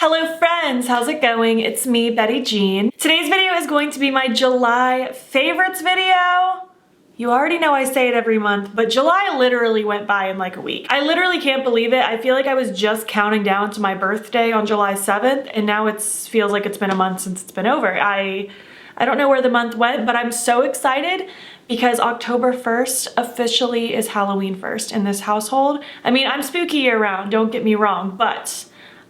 Hello friends, how's it going? It's me, Betty Jean. Today's video is going to be my July favorites video. You already know I say it every month, but July literally went by in like a week. I literally can't believe it. I feel like I was just counting down to my birthday on July 7th, and now it feels like it's been a month since it's been over. I don't know where the month went, but I'm so excited because October 1st officially is Halloween 1st in this household. I mean, I'm spooky year round, don't get me wrong, but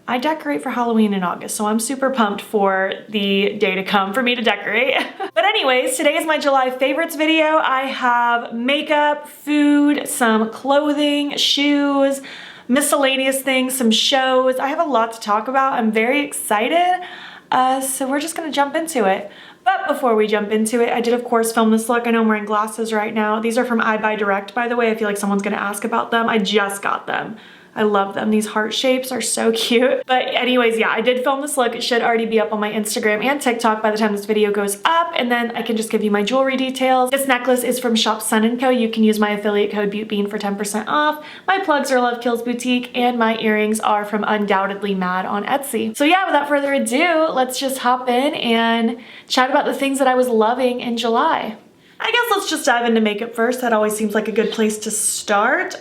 I decorate for Halloween in August, so I'm super pumped for the day to come for me to decorate. But anyways, today is my July favorites video. I have makeup, food, some clothing, shoes, miscellaneous things, some shows. I have a lot to talk about. I'm very excited. So we're just gonna jump into it. But before we jump into it, I did of course film this look. I know I'm wearing glasses right now. These are from I Buy Direct, by the way. I feel like someone's gonna ask about them. I just got them. I love them. These heart shapes are so cute. But anyways, yeah, I did film this look. It should already be up on my Instagram and TikTok by the time this video goes up. And then I can just give you my jewelry details. This necklace is from Shop Sun & Co. You can use my affiliate code Beautbean for 10% off. My plugs are Love Kills Boutique, and my earrings are from Undoubtedly Mad on Etsy. So yeah, without further ado, let's just hop in and chat about the things that I was loving in July. I guess let's just dive into makeup first. That always seems like a good place to start.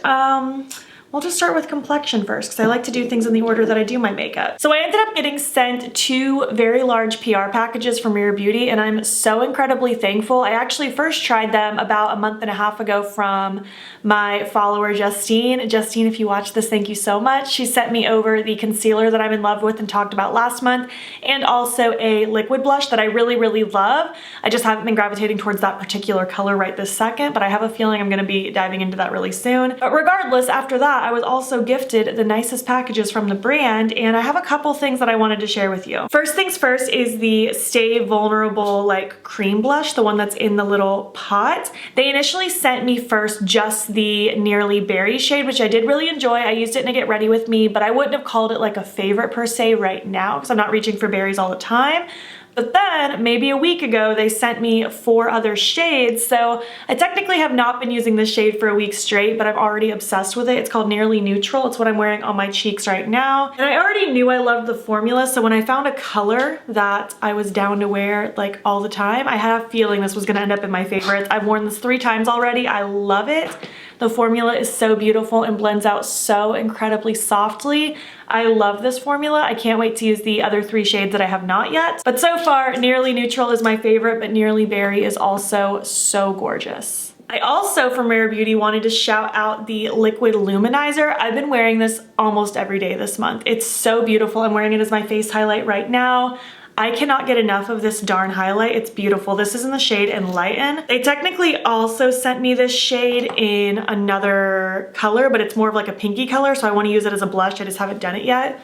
We'll just start with complexion first because I like to do things in the order that I do my makeup. So I ended up getting sent 2 very large PR packages from Rare Beauty, and I'm so incredibly thankful. I actually first tried them about a month and a half ago from my follower Justine. Justine, if you watch this, thank you so much. She sent me over the concealer that I'm in love with and talked about last month, and also a liquid blush that I really, really love. I just haven't been gravitating towards that particular color right this second, but I have a feeling I'm gonna be diving into that really soon. But regardless, after that, I was also gifted the nicest packages from the brand, and I have a couple things that I wanted to share with you. First things first is the Stay Vulnerable like cream blush, the one that's in the little pot. They initially sent me first just the Nearly Berry shade, which I did really enjoy. I used it in a Get Ready With Me, but I wouldn't have called it like a favorite per se right now because I'm not reaching for berries all the time. But then maybe a week ago, they sent me 4 other shades. So I technically have not been using this shade for a week straight, but I'm already obsessed with it. It's called Nearly Neutral. It's what I'm wearing on my cheeks right now. And I already knew I loved the formula. So when I found a color that I was down to wear like all the time, I had a feeling this was gonna end up in my favorites. I've worn this 3 times already. I love it. The formula is so beautiful and blends out so incredibly softly. I love this formula. I can't wait to use the other 3 shades that I have not yet. But so far, Nearly Neutral is my favorite, but Nearly Berry is also so gorgeous. I also, from Rare Beauty, wanted to shout out the Liquid Luminizer. I've been wearing this almost every day this month. It's so beautiful. I'm wearing it as my face highlight right now. I cannot get enough of this darn highlight. It's beautiful. This is in the shade Enlighten. They technically also sent me this shade in another color, but it's more of like a pinky color, so I want to use it as a blush. I just haven't done it yet.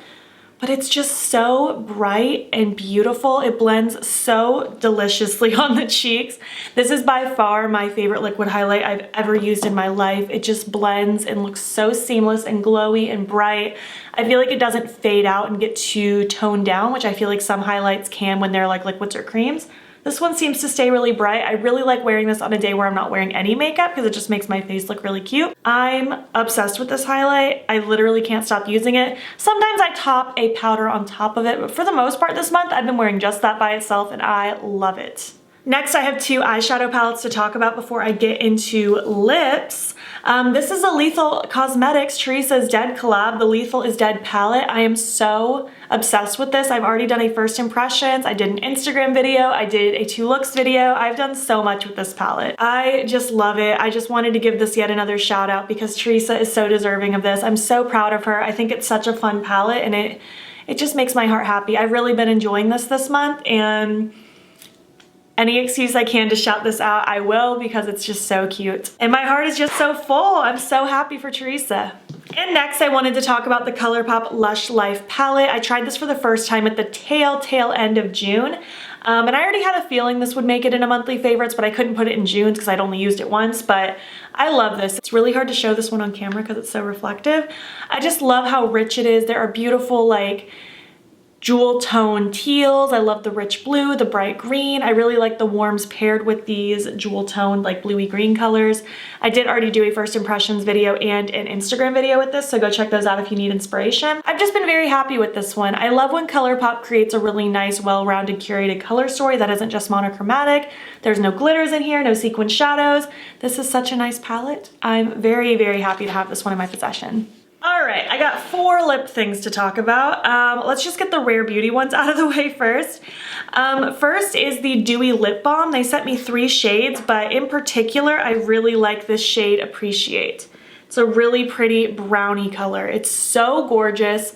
But it's just so bright and beautiful. It blends so deliciously on the cheeks. This is by far my favorite liquid highlight I've ever used in my life. It just blends and looks so seamless and glowy and bright. I feel like it doesn't fade out and get too toned down, which I feel like some highlights can when they're like liquids or creams. This one seems to stay really bright. I really like wearing this on a day where I'm not wearing any makeup because it just makes my face look really cute. I'm obsessed with this highlight. I literally can't stop using it. Sometimes I top a powder on top of it, but for the most part this month, I've been wearing just that by itself and I love it. Next, I have 2 eyeshadow palettes to talk about before I get into lips. This is a Lethal Cosmetics Teresa's Dead collab. The Lethal is Dead palette. I am so obsessed with this. I've already done a first impressions. I did an Instagram video. I did a 2 looks video. I've done so much with this palette. I just love it. I just wanted to give this yet another shout out because Teresa is so deserving of this. I'm so proud of her. I think it's such a fun palette and it just makes my heart happy. I've really been enjoying this month, and any excuse I can to shout this out, I will, because it's just so cute. And my heart is just so full. I'm so happy for Teresa. And next I wanted to talk about the Colourpop Lush Life palette. I tried this for the first time at the tail end of June. And I already had a feeling this would make it in a monthly favorites, but I couldn't put it in June's because I'd only used it once, but I love this. It's really hard to show this one on camera because it's so reflective. I just love how rich it is. There are beautiful like jewel tone teals. I love the rich blue, the bright green. I really like the warms paired with these jewel toned like bluey green colors. I did already do a first impressions video and an Instagram video with this, so go check those out if you need inspiration. I've just been very happy with this one. I love when Colourpop creates a really nice, well-rounded, curated color story that isn't just monochromatic. There's no glitters in here, no sequin shadows. This is such a nice palette. I'm very, very happy to have this one in my possession. All right, I got 4 lip things to talk about. Let's just get the Rare Beauty ones out of the way first. First is the Dewy Lip Balm. They sent me 3 shades, but in particular, I really like this shade Appreciate. It's a really pretty brownie color. It's so gorgeous.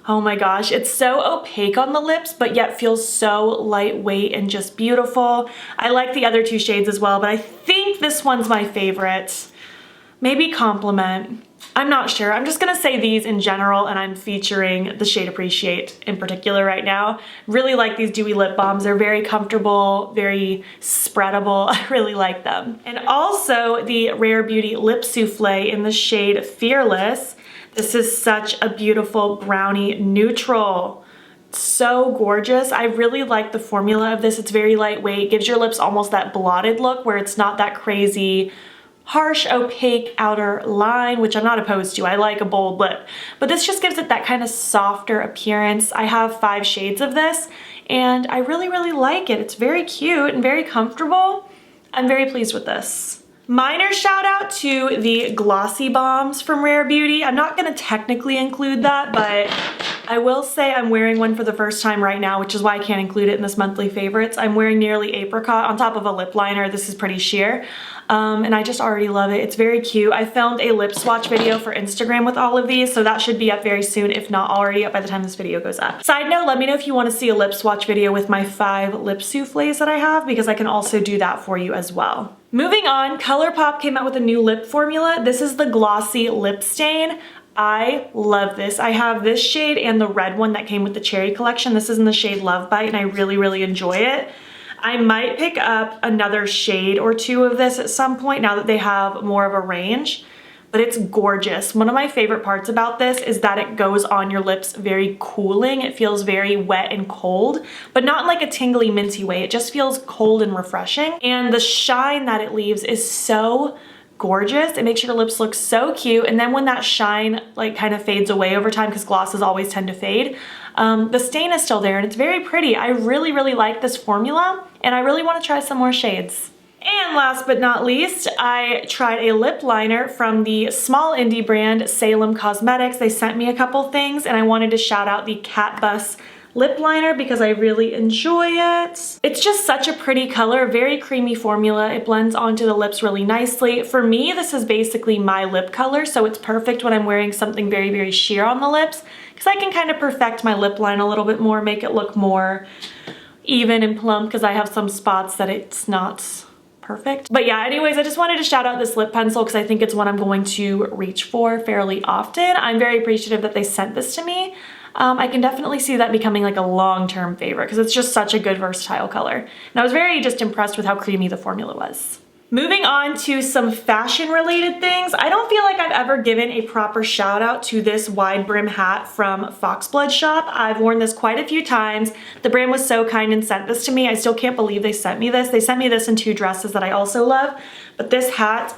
Oh my gosh, it's so opaque on the lips, but yet feels so lightweight and just beautiful. I like the other 2 shades as well, but I think this one's my favorite. Maybe Compliment. I'm not sure. I'm just gonna say these in general, and I'm featuring the shade Appreciate in particular right now. Really like these dewy lip balms. They're very comfortable, very spreadable. I really like them. And also the Rare Beauty Lip Souffle in the shade Fearless. This is such a beautiful brownie neutral. So gorgeous. I really like the formula of this. It's very lightweight, gives your lips almost that blotted look where it's not that crazy harsh, opaque outer line, which I'm not opposed to. I like a bold lip, but this just gives it that kind of softer appearance. I have 5 shades of this, and I really, really like it. It's very cute and very comfortable. I'm very pleased with this. Minor shout out to the Glossy Bombs from Rare Beauty. I'm not gonna technically include that, but I will say I'm wearing one for the first time right now, which is why I can't include it in this monthly favorites. I'm wearing Nearly Apricot on top of a lip liner. This is pretty sheer. And I just already love it. It's very cute. I filmed a lip swatch video for Instagram with all of these, so that should be up very soon, if not already up by the time this video goes up. Side note, let me know if you want to see a lip swatch video with my 5 lip souffles that I have, because I can also do that for you as well. Moving on, Colourpop came out with a new lip formula. This is the Glossy Lip Stain. I love this. I have this shade and the red one that came with the Cherry collection. This is in the shade Love Bite, and I really, really enjoy it. I might pick up another shade or 2 of this at some point now that they have more of a range, but it's gorgeous. One of my favorite parts about this is that it goes on your lips very cooling. It feels very wet and cold, but not in like a tingly minty way. It just feels cold and refreshing. And the shine that it leaves is so gorgeous. It makes your lips look so cute. And then when that shine like kind of fades away over time, because glosses always tend to fade, the stain is still there and it's very pretty. I really, really like this formula, and I really want to try some more shades. And last but not least, I tried a lip liner from the small indie brand Salem Cosmetics. They sent me a couple things, and I wanted to shout out the Cat Bus lip liner because I really enjoy it. It's just such a pretty color, very creamy formula. It blends onto the lips really nicely. For me, this is basically my lip color, so it's perfect when I'm wearing something very, very sheer on the lips, because I can kind of perfect my lip line a little bit more, make it look more even and plump, because I have some spots that it's not perfect. But yeah, anyways, I just wanted to shout out this lip pencil because I think it's one I'm going to reach for fairly often. I'm very appreciative that they sent this to me. I can definitely see that becoming like a long-term favorite because it's just such a good versatile color. And I was very just impressed with how creamy the formula was. Moving on to some fashion related things, I don't feel like I've ever given a proper shout out to this wide brim hat from Foxblood Shop. I've worn this quite a few times. The brand was so kind and sent this to me. I still can't believe they sent me this. They sent me this in 2 dresses that I also love, but this hat,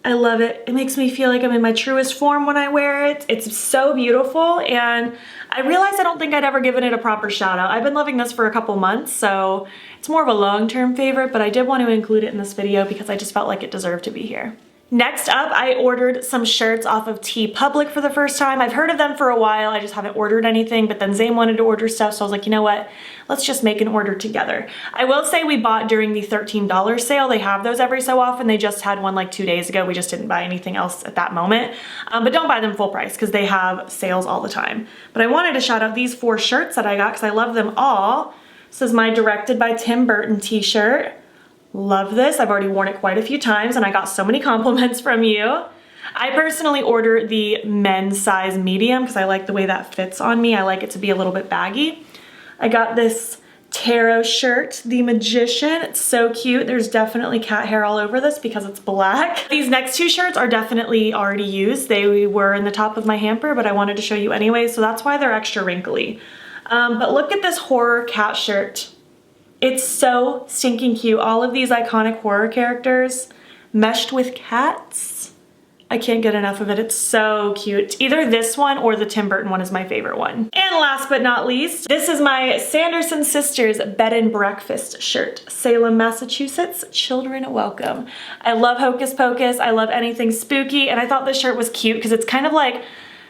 I love it. It makes me feel like I'm in my truest form when I wear it. It's so beautiful, and I realized I don't think I'd ever given it a proper shout out. I've been loving this for a couple months, so it's more of a long-term favorite, but I did want to include it in this video because I just felt like it deserved to be here. Next up, I ordered some shirts off of TeePublic for the first time. I've heard of them for a while, I just haven't ordered anything, but then Zane wanted to order stuff, so I was like, you know what? Let's just make an order together. I will say we bought during the $13 sale. They have those every so often. They just had one like 2 days ago. We just didn't buy anything else at that moment. But don't buy them full price because they have sales all the time. But I wanted to shout out these 4 shirts that I got because I love them all. This is my Directed by Tim Burton t-shirt. Love this. I've already worn it quite a few times and I got so many compliments from you. I personally ordered the men's size medium because I like the way that fits on me. I like it to be a little bit baggy. I got this tarot shirt, the Magician. It's so cute. There's definitely cat hair all over this because it's black. These next two shirts are definitely already used. They were in the top of my hamper, but I wanted to show you anyway, so that's why they're extra wrinkly. But look at this horror cat shirt. It's so stinking cute. All of these iconic horror characters meshed with cats. I can't get enough of it. It's so cute. Either this one or the Tim Burton one is my favorite one. And last but not least, this is my Sanderson Sisters Bed and Breakfast shirt. Salem, Massachusetts, children welcome. I love Hocus Pocus. I love anything spooky. And I thought this shirt was cute because it's kind of like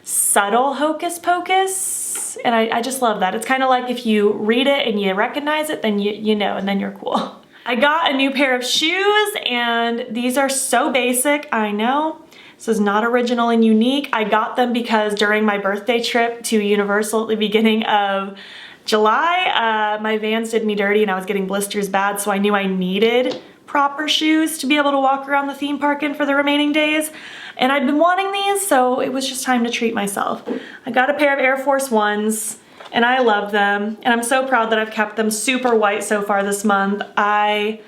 subtle Hocus Pocus. And I just love that. It's kind of like if you read it and you recognize it, then you know, and then you're cool. I got a new pair of shoes and these are so basic, I know. This is not original and unique. I got them because during my birthday trip to Universal at the beginning of July, my Vans did me dirty and I was getting blisters bad, so I knew I needed proper shoes to be able to walk around the theme park in for the remaining days. And I'd been wanting these, so it was just time to treat myself. I got a pair of Air Force Ones and I love them. And I'm so proud that I've kept them super white so far this month. I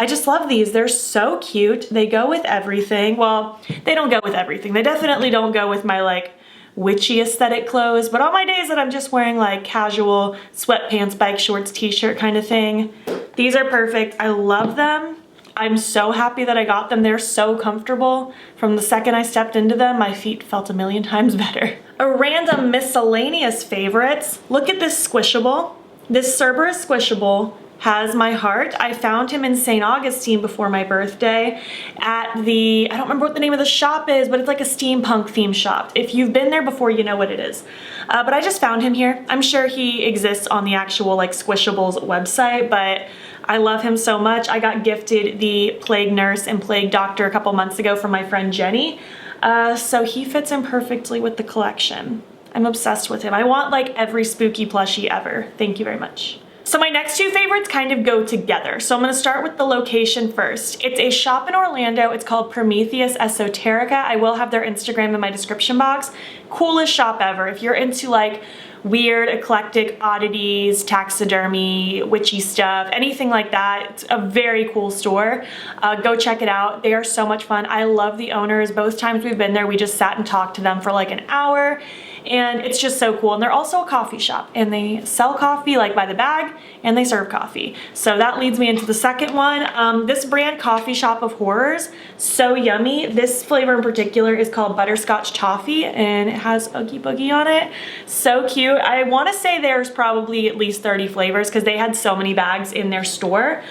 just love these. They're so cute. They go with everything. Well, they don't go with everything. They definitely don't go with my like witchy aesthetic clothes, but on my days that I'm just wearing like casual sweatpants, bike shorts, t-shirt kind of thing, these are perfect. I love them. I'm so happy that I got them. They're so comfortable. From the second I stepped into them, my feet felt a million times better. A random miscellaneous favorites. Look at this squishable. This Cerberus squishable has my heart. I found him in St. Augustine before my birthday at the, I don't remember what the name of the shop is, but it's like a steampunk theme shop. If you've been there before, you know what it is. But I just found him here. I'm sure he exists on the actual like Squishables website, but I love him so much. I got gifted the Plague Nurse and Plague Doctor a couple months ago from my friend Jenny. So he fits in perfectly with the collection. I'm obsessed with him. I want like every spooky plushie ever. Thank you very much. So my next two favorites kind of go together. So I'm gonna start with the location first. It's a shop in Orlando. It's called Prometheus Esoterica. I will have their Instagram in my description box. Coolest shop ever. If you're into like weird, eclectic oddities, taxidermy, witchy stuff, anything like that, it's a very cool store. Go check it out. They are so much fun. I love the owners. Both times we've been there, we just sat and talked to them for like an hour. And it's just so cool. And they're also a coffee shop and they sell coffee like by the bag and they serve coffee. So that leads me into the second one. This brand Coffee Shop of Horrors, so yummy. This flavor in particular is called Butterscotch Toffee and it has Oogie Boogie on it. So cute. I want to say there's probably at least 30 flavors because they had so many bags in their store.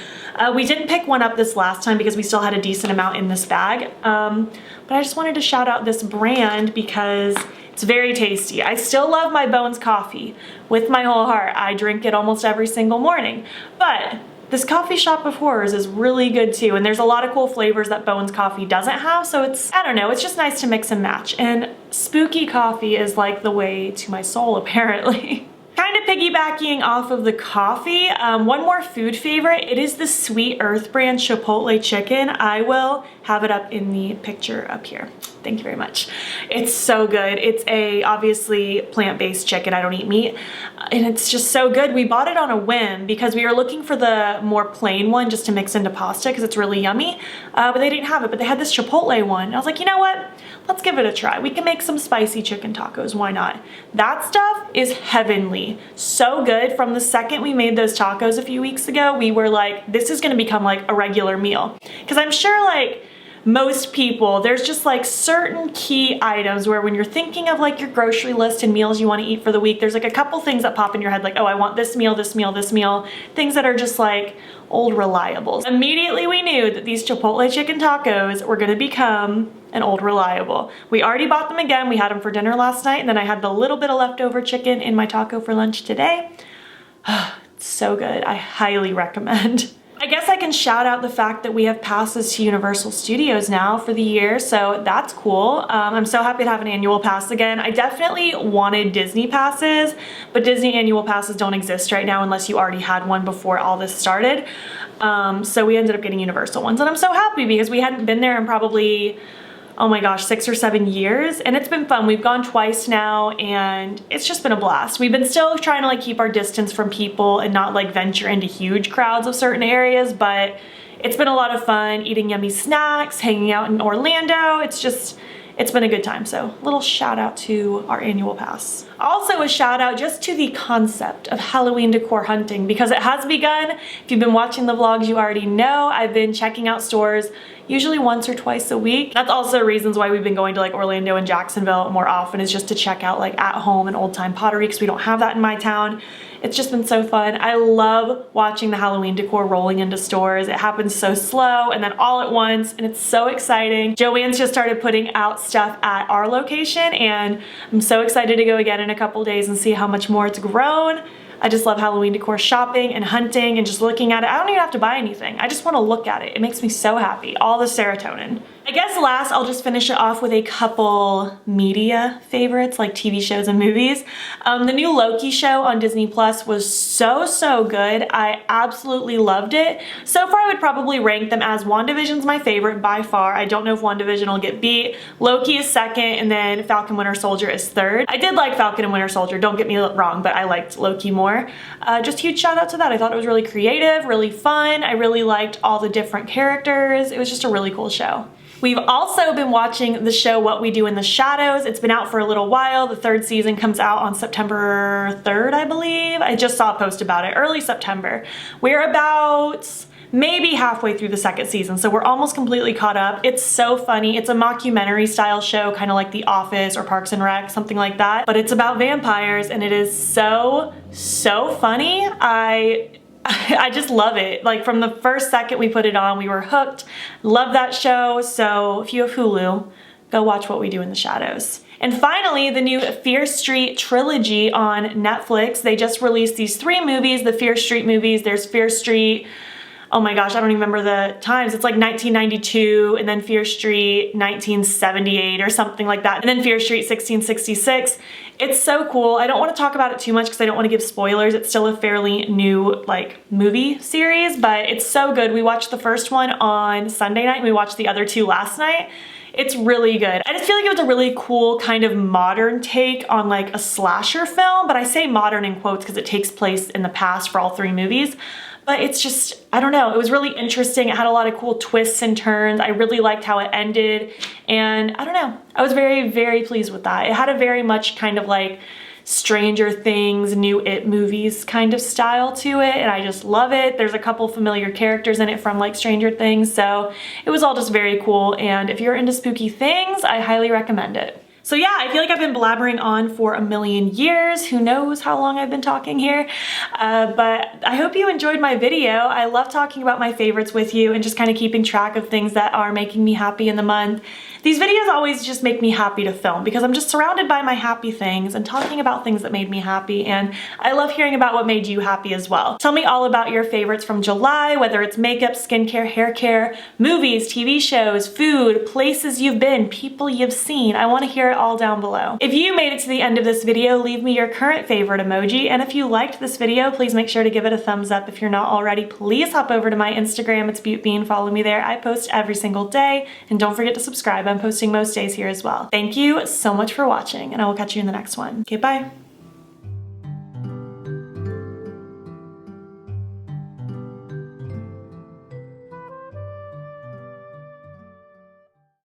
We didn't pick one up this last time because we still had a decent amount in this bag. But I just wanted to shout out this brand because it's very tasty. I still love my Bones coffee with my whole heart. I drink it almost every single morning. But this Coffee Shop of Horrors is really good too. And there's a lot of cool flavors that Bones coffee doesn't have. So it's, I don't know, it's just nice to mix and match. And spooky coffee is like the way to my soul, apparently. Kind of piggybacking off of the coffee, one more food favorite. It is the Sweet Earth brand Chipotle chicken. I will have it up in the picture up here. Thank you very much. It's so good. It's a obviously plant-based chicken. I don't eat meat. And it's just so good. We bought it on a whim because we were looking for the more plain one just to mix into pasta because it's really yummy. But they didn't have it, but they had this Chipotle one. And I was like, you know what? Let's give it a try. We can make some spicy chicken tacos. Why not? That stuff is heavenly. So good. From the second we made those tacos a few weeks ago, we were like, this is going to become like a regular meal. Because I'm sure like most people, there's just like certain key items where when you're thinking of like your grocery list and meals you want to eat for the week, there's like a couple things that pop in your head like, oh, I want this meal, this meal, this meal. Things that are just like old reliables. Immediately we knew that these Chipotle chicken tacos were going to become an old reliable. We already bought them again. We had them for dinner last night and then I had the little bit of leftover chicken in my taco for lunch today. It's so good. I highly recommend. I guess I can shout out the fact that we have passes to Universal Studios now for the year, so that's cool. I'm so happy to have an annual pass again. I definitely wanted Disney passes, but Disney annual passes don't exist right now unless you already had one before all this started. So we ended up getting Universal ones, and I'm so happy because we hadn't been there in probably oh my gosh, 6 or 7 years, and it's been fun. We've gone twice now and it's just been a blast. We've been still trying to like keep our distance from people and not like venture into huge crowds of certain areas, but it's been a lot of fun eating yummy snacks, hanging out in Orlando. It's been a good time, so little shout out to our annual pass. Also a shout out just to the concept of Halloween decor hunting, because it has begun. If you've been watching the vlogs, you already know I've been checking out stores usually once or twice a week. That's also reasons why we've been going to like Orlando and Jacksonville more often, is just to check out like at home and old time pottery, because we don't have that in my town. It's just been so fun. I love watching the Halloween decor rolling into stores. It happens so slow and then all at once, and it's so exciting. Joanne's just started putting out stuff at our location, and I'm so excited to go again in a couple days and see how much more it's grown. I just love Halloween decor shopping and hunting and just looking at it. I don't even have to buy anything. I just want to look at it. It makes me so happy. All the serotonin. I guess last, I'll just finish it off with a couple media favorites, like TV shows and movies. The new Loki show on Disney Plus was so good. I absolutely loved it. So far, I would probably rank them as WandaVision's my favorite by far. I don't know if WandaVision will get beat. Loki is second, and then Falcon Winter Soldier is third. I did like Falcon and Winter Soldier, don't get me wrong, but I liked Loki more. Just huge shout out to that. I thought it was really creative, really fun. I really liked all the different characters. It was just a really cool show. We've also been watching the show What We Do in the Shadows. It's been out for a little while. The 3rd season comes out on September 3rd, I believe. I just saw a post about it, early September. We're about maybe halfway through the 2nd season, so we're almost completely caught up. It's so funny. It's a mockumentary style show, kind of like The Office or Parks and Rec, something like that. But it's about vampires, and it is so funny. I just love it. Like from the first second we put it on, we were hooked. Love that show. So if you have Hulu, go watch What We Do in the Shadows. And finally, the new Fear Street trilogy on Netflix. They just released these 3 movies, the Fear Street movies. There's Fear Street, oh my gosh, I don't even remember the times. It's like 1992, and then Fear Street 1978 or something like that, and then Fear Street 1666. It's so cool. I don't want to talk about it too much because I don't want to give spoilers. It's still a fairly new like movie series, but it's so good. We watched the first one on Sunday night, and we watched the other 2 last night. It's really good. I just feel like it was a really cool kind of modern take on like a slasher film, but I say modern in quotes because it takes place in the past for all 3 movies. But it's just, I don't know, it was really interesting. It had a lot of cool twists and turns. I really liked how it ended. And I don't know, I was very pleased with that. It had a very much kind of like Stranger Things, new It movies kind of style to it, and I just love it. There's a couple familiar characters in it from like Stranger Things, so it was all just very cool. And if you're into spooky things, I highly recommend it. So yeah, I feel like I've been blabbering on for a million years. Who knows how long I've been talking here? But I hope you enjoyed my video. I love talking about my favorites with you and just kind of keeping track of things that are making me happy in the month. These videos always just make me happy to film because I'm just surrounded by my happy things and talking about things that made me happy, and I love hearing about what made you happy as well. Tell me all about your favorites from July, whether it's makeup, skincare, hair care, movies, TV shows, food, places you've been, people you've seen. I want to hear it all down below. If you made it to the end of this video, leave me your current favorite emoji, and if you liked this video, please make sure to give it a thumbs up. If you're not already, please hop over to my Instagram. It's Beautbean. Follow me there. I post every single day, and don't forget to subscribe. I'm posting most days here as well. Thank you so much for watching, and I will catch you in the next one. Okay, bye.